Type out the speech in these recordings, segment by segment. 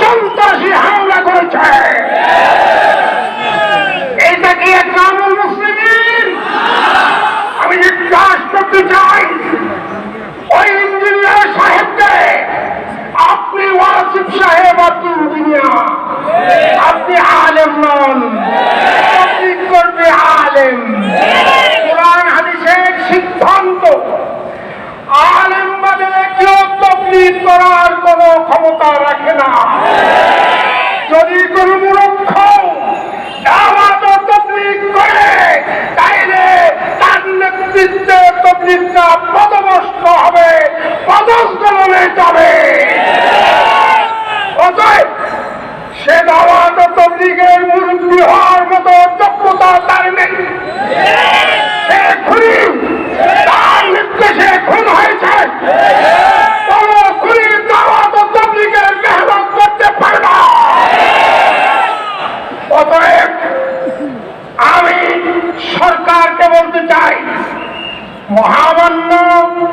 সন্ত্রাসী হামলা করেছে। এইটা কি ইসলামুল মুসলিমিন? আমি জিজ্ঞাসা করতে চাই ওই ইঞ্জিনিয়ার সাহেবকে, আপনি ওয়াসিফ সাহেব, আপনি ইঞ্জিনিয়ার, আপনি আলেম নন, আপনি করবে আলেম। কোরআন হাদিসের সিদ্ধান্ত, আলেম বাদে কেউ তবলিগ করার কোন ক্ষমতা রাখে না। যদি কোন মূর্খ দাওয়াত ও তবলিগ করে তাইলে তার নেতৃত্বে তবলিগটা পদভ্রষ্ট হবে, পদস্খলনে যাবে। অতএব সে দাওয়াত ও তবলিগের মুরব্বী হওয়ার মতো যোগ্যতা তার নেই। সে খুনি, তার নির্দেশে খুন হয়েছে। কোন খুনি দাওয়াত ও তবলিগের মেহনত করতে পারে না। অতএব আমি সরকারকে বলতে চাই, মহামান্য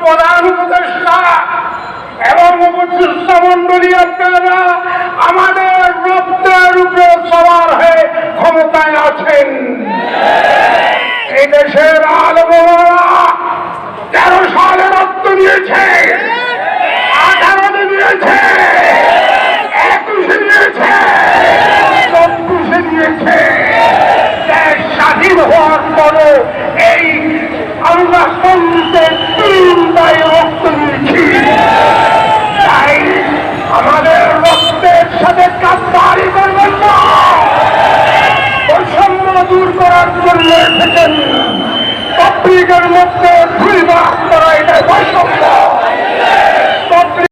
প্রধান উপদেষ্টা এবং উপদেষ্টা মন্ডলী, আপনারা আমাদের রক্তের উপরে সবার হয়ে ক্ষমতায় আছেন। এই দেশের আলেমেরা 13 সালে রক্ত নিয়েছে, 18 নিয়েছে, 21 নিয়েছে, 24 নিয়েছে। দেশ স্বাধীন হওয়ার পরও এই আমরা সঙ্গীতে 3 দায় রক্ত নিয়েছি। তাই আমাদের রক্তের সাথে কাজবাড়ি করবেন না। বৈষম্য দূর করার জন্য এসেছেন, তবলিগের মধ্যে